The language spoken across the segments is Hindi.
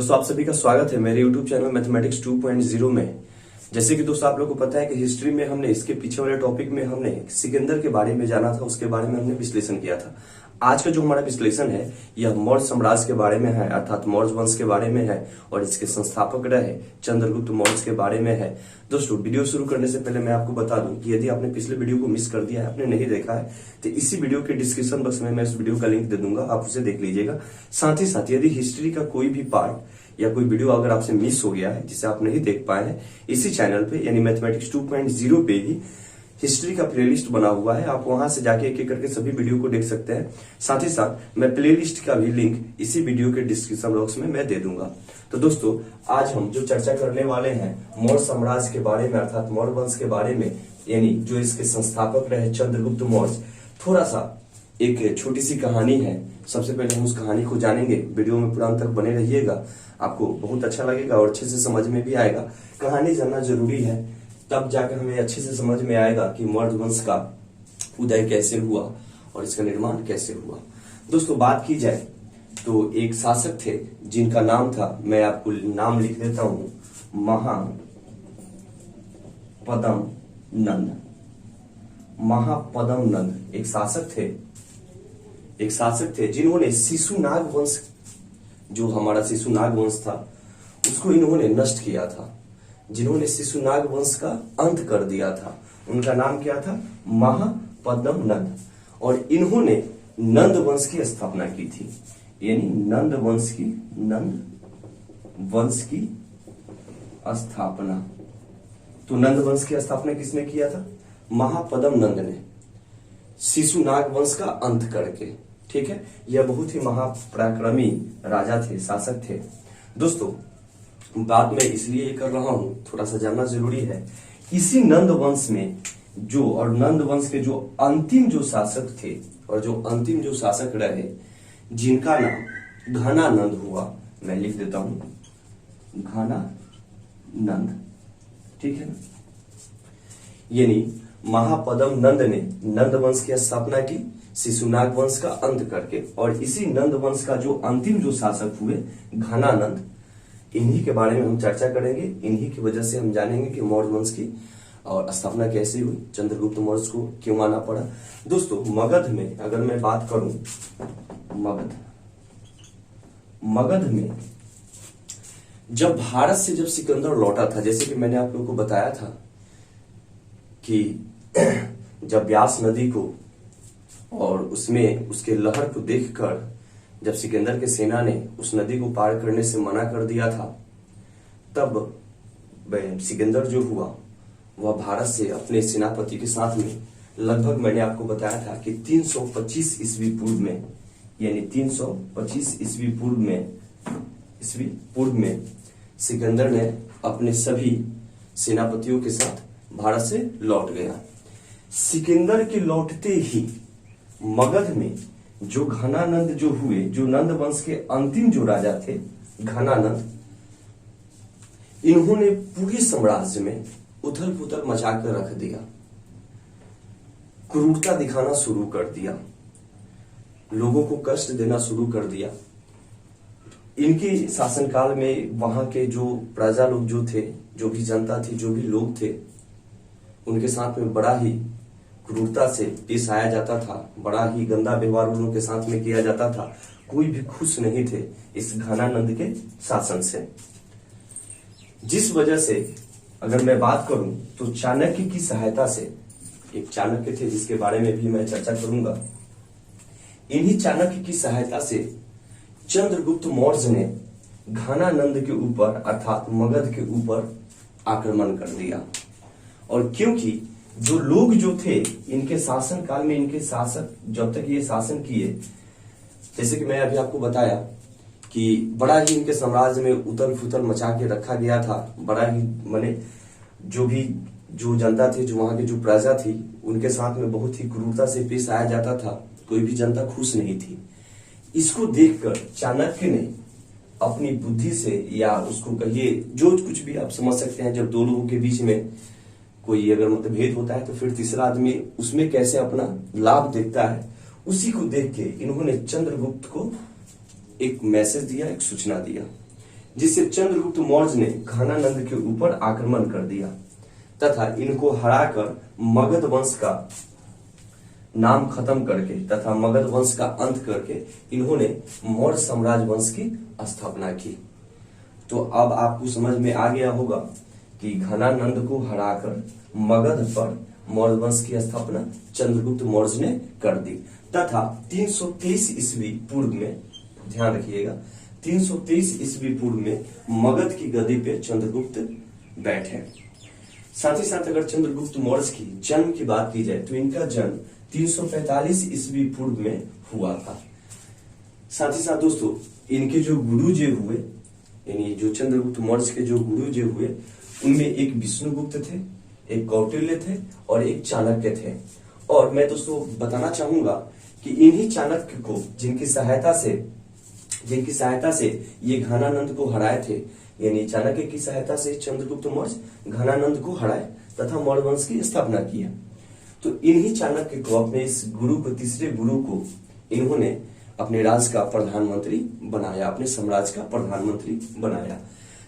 दोस्तों आप सभी का स्वागत है मेरे YouTube चैनल मैथमेटिक्स 2.0 में। जैसे कि दोस्तों आप लोगों को पता है कि हिस्ट्री में हमने इसके पीछे वाले टॉपिक में हमने सिकंदर के बारे में जाना था, उसके बारे में हमने विश्लेषण किया था। आज का जो हमारा विश्लेषण है यह मौर्य साम्राज्य के बारे में है, अर्थात मौर्य वंश के बारे में है और इसके संस्थापक रहे चंद्रगुप्त मौर्य के बारे में है। दोस्तों वीडियो शुरू करने से पहले मैं आपको बता दूं कि यदि आपने पिछले वीडियो को मिस कर दिया है, आपने नहीं देखा है, तो इसी वीडियो के डिस्क्रिप्शन बॉक्स में मैं इस वीडियो का लिंक दे दूंगा, आप उसे देख लीजिएगा। साथ ही साथ यदि हिस्ट्री का कोई भी पार्ट या कोई वीडियो अगर आपसे मिस हो गया है जिसे आप नहीं देख पाए हैं, इसी चैनल पे यानी मैथमेटिक्स 2.0 पे ही हिस्ट्री का प्लेलिस्ट बना हुआ है, आप वहां से जाके एक एक करके सभी वीडियो को देख सकते हैं। साथ ही साथ मैं प्लेलिस्ट का भी लिंक इसी वीडियो के डिस्क्रिप्शन बॉक्स में मैं दे दूंगा। तो दोस्तों आज हम जो चर्चा करने वाले हैं मौर्य साम्राज्य के बारे में, अर्थात मौर्य वंश के बारे में, यानी जो इसके संस्थापक रहे चंद्रगुप्त मौर्य। थोड़ा सा एक छोटी सी कहानी है, सबसे पहले हम उस कहानी को जानेंगे। वीडियो में पूरा अंत तक बने रहिएगा, आपको बहुत अच्छा लगेगा और अच्छे से समझ में भी आएगा। कहानी जानना जरूरी है, तब जाकर हमें अच्छे से समझ में आएगा कि मौर्य वंश का उदय कैसे हुआ और इसका निर्माण कैसे हुआ। दोस्तों बात की जाए तो एक शासक थे जिनका नाम था, मैं आपको नाम लिख देता हूं, महापदम नंद। महापदम नंद एक शासक थे जिन्होंने शिशुनाग वंश, जो हमारा शिशुनाग वंश था, उसको इन्होंने नष्ट किया था, जिन्होंने शिशुनाग वंश का अंत कर दिया था। उनका नाम क्या था? महापद्म नंद। और इन्होंने नंद वंश की स्थापना की थी, यानी नंद वंश की स्थापना। तो नंद वंश की स्थापना किसने किया था? महापद्म नंद ने, शिशुनाग वंश का अंत करके। ठीक है, यह बहुत ही महापराक्रमी राजा थे, शासक थे। दोस्तों बात मैं इसलिए कर रहा हूं, थोड़ा सा जानना जरूरी है। इसी नंद वंश में जो, और नंद वंश के जो अंतिम जो शासक थे और जो अंतिम जो शासक रहे, जिनका नाम घनानंद हुआ, मैं लिख देता हूं घनानंद। ठीक है ना, यानी महापद्म नंद ने नंद वंश की स्थापना की शिशुनाग वंश का अंत करके, और इसी नंद वंश का जो अंतिम जो शासक हुए घनानंद, इन्हीं के बारे में हम चर्चा करेंगे। इन्हीं की वजह से हम जानेंगे कि मौर्य वंश की और स्थापना कैसे हुई, चंद्रगुप्त मौर्य को क्यों आना पड़ा। दोस्तों मगध में अगर मैं बात करूं, मगध में जब भारत से जब सिकंदर लौटा था, जैसे कि मैंने आप लोगों को बताया था कि जब व्यास नदी को और उसमें उसके लहर को देखकर जब सिकंदर के सेना ने उस नदी को पार करने से मना कर दिया था, तब सिकंदर जो हुआ वह भारत से अपने सेनापति के साथ में लगभग, मैंने आपको बताया था कि 325 ईस्वी पूर्व में, यानी 325 ईस्वी पूर्व में सिकंदर ने अपने सभी सेनापतियों के साथ भारत से लौट गया। सिकंदर के लौटते ही मगध में जो घनानंद जो हुए, जो नंद वंश के अंतिम जो राजा थे घनानंद, इन्होंने पूरे साम्राज्य में उथल पुथल मचाकर रख दिया, क्रूरता दिखाना शुरू कर दिया, लोगों को कष्ट देना शुरू कर दिया। इनके शासनकाल में वहां के जो प्रजा लोग जो थे, जो भी जनता थी, जो भी लोग थे, उनके साथ में बड़ा ही क्रूरता से पेश आया जाता था, बड़ा ही गंदा व्यवहार उन लोगों के साथ में किया जाता था। कोई भी खुश नहीं थे इस घनानंद के शासन से, जिस वजह से अगर मैं बात करूं तो चाणक्य की सहायता से, एक चाणक्य थे जिसके बारे में भी मैं चर्चा करूंगा, इन्हीं चाणक्य की सहायता से चंद्रगुप्त मौर्य ने घनानंद के ऊपर, अर्थात मगध के ऊपर आक्रमण कर दिया। और क्योंकि जो लोग जो थे इनके शासन काल में, इनके शासक जब तक ये शासन किए, जैसे कि मैं अभी आपको बताया कि बड़ा ही इनके साम्राज्य में उथल फुथल मचा के रखा गया था। बड़ा ही माने जो जनता थी, जो वहां की जो प्रजा थी, उनके साथ में बहुत ही क्रूरता से पेश आया जाता था। कोई भी जनता खुश नहीं थी। इसको देखकर चाणक्य ने अपनी बुद्धि से, या उसको कहिए जो कुछ भी आप समझ सकते हैं, जब दो लोगों के बीच में कोई अगर मतभेद होता है तो फिर तीसरा आदमी उसमें कैसे अपना लाभ देखता है, उसी को देख के इन्होंने चंद्रगुप्त को एक मैसेज दिया, एक सूचना दिया। जिससे चंद्रगुप्त मौर्य ने घनानंद के ऊपर आक्रमण कर दिया तथा इनको हराकर मगध वंश का नाम खत्म करके तथा मगध वंश का अंत करके इन्होंने मौर्य साम्राज्य वंश की स्थापना की। तो अब आपको समझ में आ गया होगा कि घनानंद को हराकर मगध पर मौर्य वंश की स्थापना चंद्रगुप्त मौर्य ने कर दी तथा 323 ईस्वी पूर्व में, ध्यान रखिएगा, 323 ईस्वी पूर्व में मगध की गद्दी पे चंद्रगुप्त बैठे। साथ ही साथ अगर चंद्रगुप्त मौर्य की जन्म की बात की जाए तो इनका जन्म 345 ईस्वी पूर्व में हुआ था। साथ ही साथ दोस्तों इनके जो गुरु जी हुए, यानी जो चंद्रगुप्त मौर्य के जो गुरु जी हुए, उनमें एक विष्णुगुप्त थे, एक कौटिल्य थे और एक चाणक्य थे। और मैं दोस्तों बताना चाहूंगा कि इन्हीं चाणक्य को जिनकी सहायता से ये घनानंद को हराए थे, यानी चाणक्य की सहायता से चंद्रगुप्त मौर्य घनानंद को हराए तथा मौर्य वंश की स्थापना किया। तो इन्हीं चाणक्य को, अपने इस गुरु को, तीसरे गुरु को इन्होंने अपने राज्य का प्रधानमंत्री बनाया, अपने साम्राज्य का प्रधानमंत्री बनाया।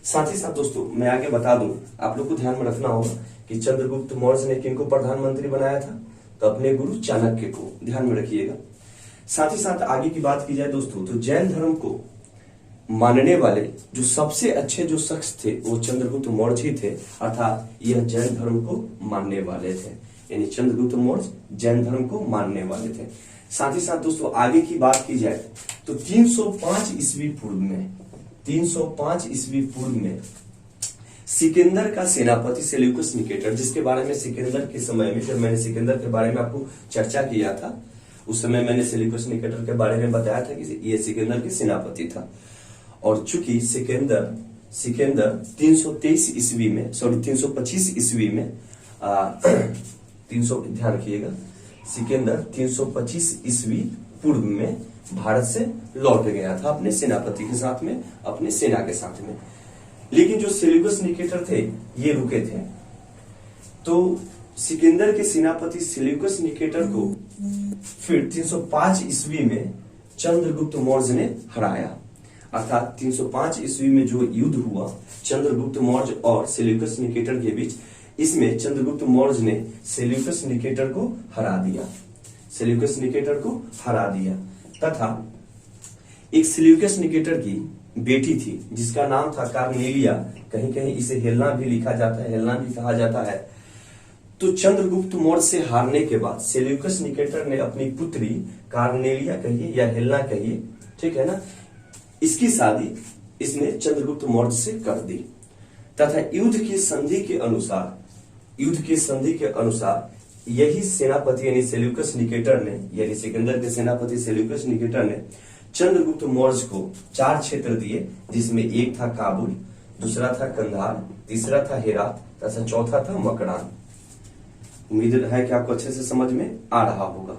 साथ ही साथ दोस्तों मैं आगे बता दूं, आप लोग को ध्यान में रखना होगा कि चंद्रगुप्त मौर्य ने किनको प्रधानमंत्री बनाया था, तो अपने गुरु चाणक्य को, ध्यान में रखिएगा। साथ ही साथ आगे की बात की जाए दोस्तों तो जैन धर्म को मानने वाले जो सबसे अच्छे जो शख्स थे वो चंद्रगुप्त मौर्य ही थे, अर्थात यह जैन धर्म को मानने वाले थे, यानी चंद्रगुप्त मौर्य जैन धर्म को मानने वाले थे। साथ ही साथ दोस्तों आगे की बात की जाए तो 305 ईस्वी पूर्व में सिकंदर का सेनापति सेल्यूकस निकेटर, जिसके बारे में सिकंदर के समय में, जब मैंने सिकंदर के बारे में आपको चर्चा किया था, उस समय मैंने सेल्यूकस निकेटर के बारे में बताया था कि ये सिकंदर के सेनापति था। और चूंकि सिकंदर 323 ईस्वी में, 325 ईस्वी में 300, ध्यान रखिएगा, सिकंदर 325 ईस्वी पूर्व में भारत से लौट गया था अपने सेनापति के साथ में, अपने सेना के साथ में। लेकिन जो सेल्यूकस निकेटर थे ये रुके थे। तो सिकंदर के सेनापति सेल्यूकस निकेटर को फिर 305 ईस्वी में चंद्रगुप्त मौर्य ने हराया। अर्थात 305 ईस्वी में जो युद्ध हुआ चंद्रगुप्त मौर्य और सेल्यूकस निकेटर के बीच, इसमें चंद्रगुप्त मौर्य ने सेल्यूकस निकेटर को हरा दिया तथा एक सेल्यूकस निकेटर की बेटी थी जिसका नाम था कार्नेलिया, कहीं कहीं इसे हेलना भी लिखा जाता है, हेलना भी कहा जाता है। तो चंद्रगुप्त मौर्य से हारने के बाद सेल्यूकस निकेटर ने अपनी पुत्री कार्नेलिया कहिए या हेलना कहिए, ठीक है ना, इसकी शादी इसने चंद्रगुप्त मौर्य से कर दी तथा युद्ध की संधि के अनुसार यही सेनापति यानी सेल्यूकस निकेटर ने, यानी सिकंदर के सेनापति सेल्यूकस निकेटर ने चंद्रगुप्त मौर्य को 4 क्षेत्र दिए, जिसमें एक था काबुल, दूसरा था कंधार, तीसरा था हेरात तथा चौथा था मकरान। उम्मीद है कि आपको अच्छे से समझ में आ रहा होगा।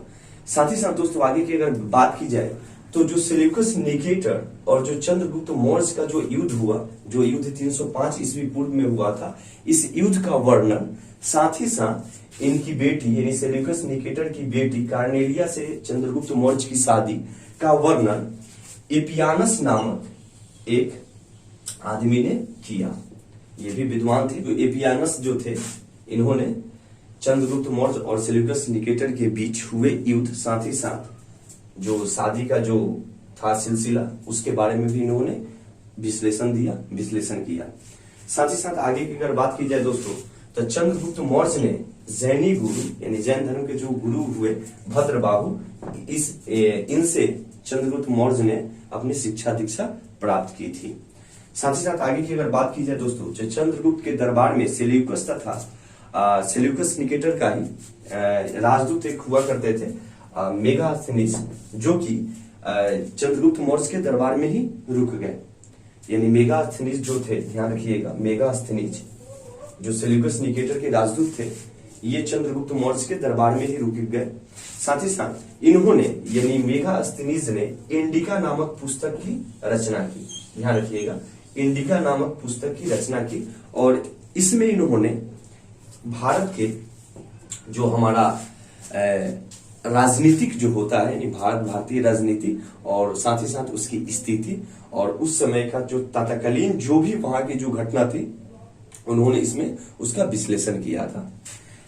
साथ ही साथ दोस्तों आगे की अगर बात की जाए तो जो सेल्यूकस निकेटर और जो चंद्रगुप्त मौर्य का जो युद्ध हुआ, जो युद्ध 305 ईस्वी पूर्व में हुआ था, इस युद्ध का वर्णन, साथ ही साथ इनकी बेटी यानी सेल्यूकस निकेटर की बेटी कार्नेलिया से चंद्रगुप्त मौर्य की शादी का वर्णन एपियानस नामक एक आदमी ने किया। ये भी विद्वान थे, जो एपियानस जो थे, इन्होंने चंद्रगुप्त मौर्य और सेल्यूकस निकेटर के बीच हुए युद्ध, साथ ही साथ जो शादी का जो था सिलसिला, उसके बारे में भी इन्होंने विश्लेषण किया। साथ ही साथ आगे की अगर बात की जाए दोस्तों तो चंद्रगुप्त मौर्य ने जैनी गुरु यानी जैन धर्म के जो गुरु हुए भद्रबाहु, इनसे चंद्रगुप्त मौर्य ने अपनी शिक्षा दीक्षा प्राप्त की थी। साथ ही साथ आगे की अगर बात की जाए दोस्तों, जो चंद्रगुप्त के दरबार में सेल्यूकस तथा सेल्यूकस निकेटर का ही राजदूत एक हुआ करते थे, मेगास्थनीज, जो कि चंद्रगुप्त मौर्य के दरबार में ही रुक गए। यानी मेगास्थनीज जो थे, ध्यान रखिएगा, मेगास्थनीज जो सेल्यूकस निकेटर के राजदूत थे, ये चंद्रगुप्त मौर्य के दरबार में ही रुक गए। साथ ही साथ इन्होंने यानी मेगास्थनीज ने इंडिका नामक पुस्तक की रचना की, ध्यान रखिएगा, इंडिका नामक पुस्तक की रचना की, और इसमें इन्होंने भारत के जो हमारा राजनीतिक जो होता है यानी भारतीय राजनीति और साथ ही साथ उसकी स्थिति और उस समय का जो तत्कालीन जो भी वहां की जो घटना थी उन्होंने इसमें उसका विश्लेषण किया था।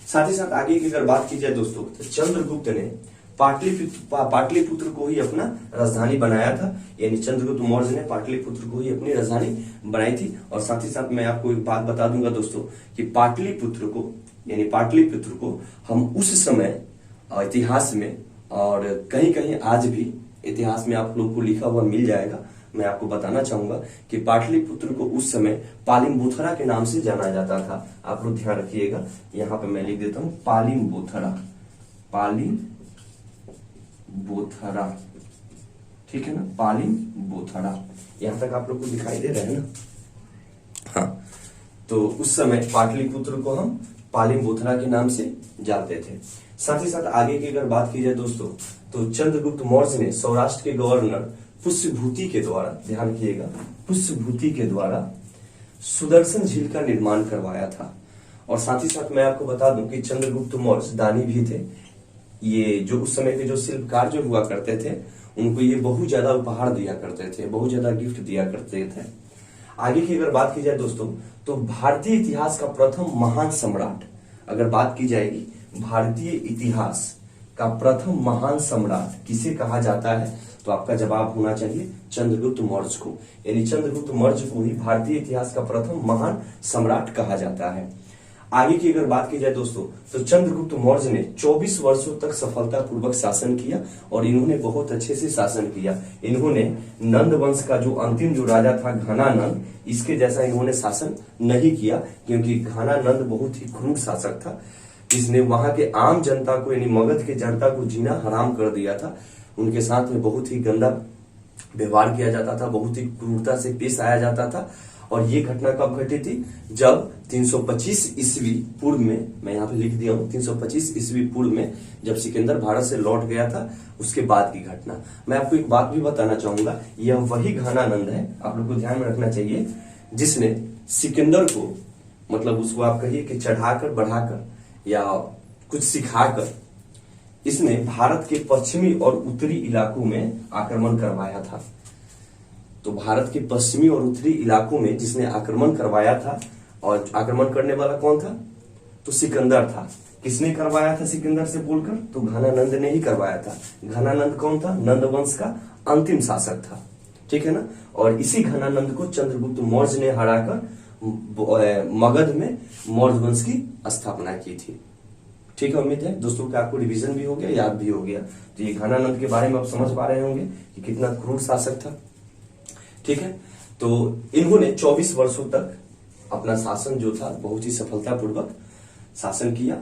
साथ ही साथ आगे की अगर बात की जाए दोस्तों तो चंद्रगुप्त ने पाटलिपुत्र को ही अपना राजधानी बनाया था, यानी चंद्रगुप्त मौर्य ने पाटलिपुत्र को ही अपनी राजधानी बनाई थी। और साथ ही साथ मैं आपको एक बात बता दूंगा दोस्तों कि पाटलिपुत्र को हम उस समय इतिहास में और कहीं कहीं आज भी इतिहास में आप लोग को लिखा हुआ मिल जाएगा। मैं आपको बताना चाहूंगा कि पाटलिपुत्र को उस समय पालिमबोथरा के नाम से जाना जाता था। आप लोग ध्यान रखिएगा, यहाँ पे मैं लिख देता हूं पालिमबोथरा, ठीक है ना, पालिमबोथरा। यहां तक आप लोग को दिखाई दे रहे हैं ना? हाँ, तो उस समय पाटलिपुत्र को हम पालिमबोथरा के नाम से जानते थे। साथ ही साथ आगे की अगर बात की जाए दोस्तों तो चंद्रगुप्त मौर्य ने सौराष्ट्र के गवर्नर पुष्यभूति के द्वारा, ध्यान रखिएगा, पुष्यभूति के द्वारा सुदर्शन झील का निर्माण करवाया था। और साथ ही साथ मैं आपको बता दूं कि चंद्रगुप्त मौर्य दानी भी थे। ये जो उस समय के जो शिल्पकार जो हुआ करते थे उनको ये बहुत ज्यादा उपहार दिया करते थे, बहुत ज्यादा गिफ्ट दिया करते थे। आगे की अगर बात की जाए दोस्तों तो भारतीय इतिहास का प्रथम महान सम्राट, अगर बात की जाएगी भारतीय इतिहास का प्रथम महान सम्राट किसे कहा जाता है तो आपका जवाब होना चाहिए चंद्रगुप्त मौर्य को, यानी चंद्रगुप्त मौर्य को ही भारतीय इतिहास का प्रथम महान सम्राट कहा जाता है। आगे की अगर बात की जाए दोस्तों तो चंद्रगुप्त मौर्य ने 24 वर्षों तक सफलतापूर्वक शासन किया और इन्होंने बहुत अच्छे से शासन किया। इन्होंने नंद वंश का जो अंतिम जो राजा था घनानंद, इसके जैसा इन्होंने शासन नहीं किया, क्योंकि घनानंद बहुत ही क्रूर शासक था। इसने वहां के आम जनता को यानी मगध के जनता को जीना हराम कर दिया था। उनके साथ में बहुत ही गंदा व्यवहार किया जाता था, बहुत ही क्रूरता से पेश आया जाता था। और ये घटना कब घटी थी? जब 325 ईस्वी पूर्व में, मैं यहाँ पे लिख दिया हूँ 325 ईस्वी पूर्व में, जब सिकंदर भारत से लौट गया था उसके बाद की घटना। मैं आपको एक बात भी बताना चाहूंगा, यह वही घनानंद है, आप लोग को ध्यान में रखना चाहिए, जिसने सिकंदर को, मतलब उसको आप कहिए कि चढ़ाकर बढ़ाकर या कुछ सिखाकर, इसने भारत के पश्चिमी और उत्तरी इलाकों में आक्रमण करवाया था। तो भारत के पश्चिमी और उत्तरी इलाकों में जिसने आक्रमण करवाया था, और आक्रमण करने वाला कौन था? तो सिकंदर था। किसने करवाया था सिकंदर से बोलकर? तो घनानंद ने ही करवाया था। घनानंद कौन था? नंद वंश का अंतिम शासक था, ठीक है ना। और इसी घनानंद को चंद्रगुप्त मौर्य ने हराकर मगध में मौर्य वंश की स्थापना की थी। ठीक है, उम्मीद है दोस्तों कि आपको रिवीजन भी हो गया, याद भी हो गया। तो ये घनानंद के बारे में आप समझ पा रहे होंगे कि कितना क्रूर शासक था। ठीक है, तो इन्होंने 24 वर्षों तक अपना शासन जो था बहुत ही सफलतापूर्वक शासन किया।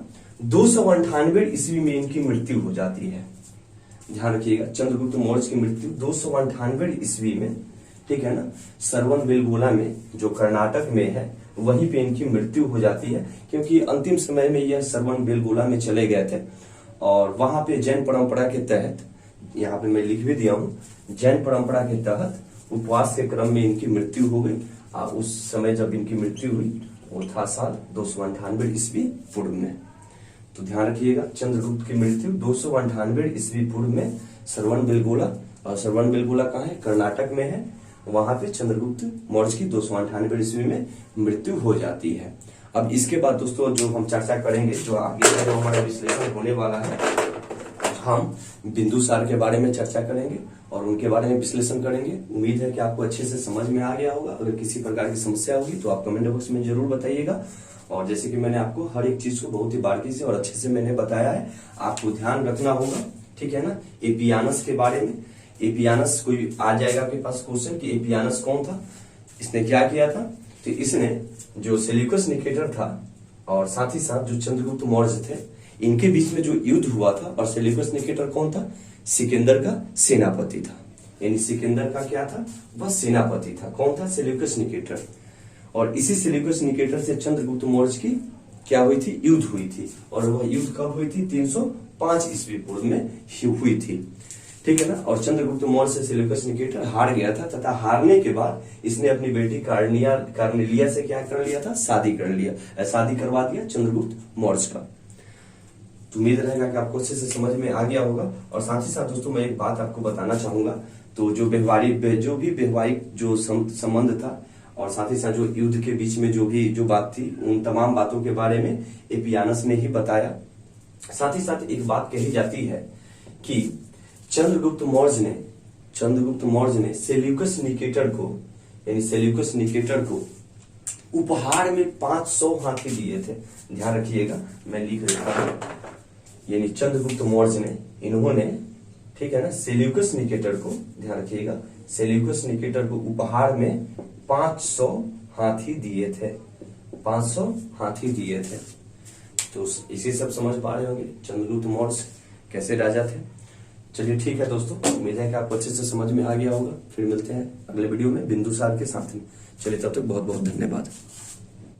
298 ईस्वी में इनकी मृत्यु हो जाती है। ध्यान रखिएगा, चंद्रगुप्त मौर्य की मृत्यु 298 ईस्वी में, ठीक है ना, श्रवणबेलगोला में जो कर्नाटक में है वहीं पे इनकी मृत्यु हो जाती है, क्योंकि अंतिम समय में यह श्रवणबेलगोला में चले गए थे और वहां पे जैन परंपरा के तहत, यहाँ पे मैं लिख भी दिया हूँ, जैन परंपरा के तहत उपवास के क्रम में इनकी मृत्यु हो गई। उस समय जब इनकी मृत्यु हुई वो था साल 298 ईस्वी पूर्व में। तो ध्यान रखिएगा, चंद्रगुप्त की मृत्यु 298 ईस्वी पूर्व में श्रवणबेलगोला, और श्रवणबेलगोला कहाँ है? कर्नाटक में है। वहां पे चंद्रगुप्त मौर्य की 298 ईस्वी में मृत्यु हो जाती है। अब इसके बाद दोस्तों जो हम चर्चा करेंगे, जो आगे का जो हमारा विश्लेषण होने वाला है, हम बिंदुसार के बारे में चर्चा करेंगे और उनके बारे में विश्लेषण करेंगे। उम्मीद है कि आपको अच्छे से समझ में आ गया होगा। अगर किसी प्रकार की समस्या होगी तो आप कमेंट बॉक्स में जरूर बताइएगा। और जैसे कि मैंने आपको हर एक चीज को बहुत ही बारीकी से और अच्छे से मैंने बताया है, आपको ध्यान रखना होगा, ठीक है ना। एपियानस के बारे में, एपियानस कोई आ जाएगा आपके पास क्वेश्चन कि एपियानस कौन था, इसने क्या किया था? तो इसने जो सेल्यूकस निकेटर था और साथ ही साथ जो चंद्रगुप्त मौर्य थे, इनके बीच में जो युद्ध हुआ था, और सेल्यूकस निकेटर कौन था? सिकंदर का सेनापति था। यानी सिकंदर का क्या था? वह सेनापति था। कौन था? Seleucus Nicator. और इसी सेल्यूकस निकेटर से चंद्रगुप्त मौर्य की क्या हुई थी? युद्ध हुई थी। और वह युद्ध कब हुई थी? 305 ईस्वी पूर्व में हुई थी, ठीक है ना। और चंद्रगुप्त मौर्य से सेल्यूकस निकेटर हार गया था, तथा हारने के बाद इसने अपनी बेटी कार्नेलिया से क्या कर लिया था? शादी कर लिया, शादी करवा दिया चंद्रगुप्त मौर्य का। तो उम्मीद रहेगा कि आपको अच्छे से समझ में आ गया होगा। और साथ ही साथ दोस्तों मैं एक बात आपको बताना चाहूंगा, तो जो भी वैवाहिक जो संबंध था और साथ ही साथ जो युद्ध के बीच में जो बात थी, उन तमाम बातों के बारे में एपियानस ने ही बताया। साथ ही साथ एक बात कही जाती है कि चंद्रगुप्त मौर्य ने सेल्यूकस निकेटर को उपहार में 500 हाथी दिए थे। ध्यान रखिएगा, मैं लिख रहा हूं, यानी चंद्रगुप्त मौर्य ने, इन्होंने, ठीक है ना, सेल्यूकस निकेटर को, ध्यान रखिएगा, सेल्यूकस निकेटर को उपहार में 500 हाथी दिए थे। 500 हाथी दिए थे। तो इसी सब समझ पा रहे होंगे चंद्रगुप्त मौर्य कैसे राजा थे। चलिए ठीक है दोस्तों, उम्मीद है कि आपको अच्छे से समझ में आ गया होगा। फिर मिलते हैं अगले वीडियो में बिंदुसार के साथ में। चलिए तब तक बहुत बहुत धन्यवाद।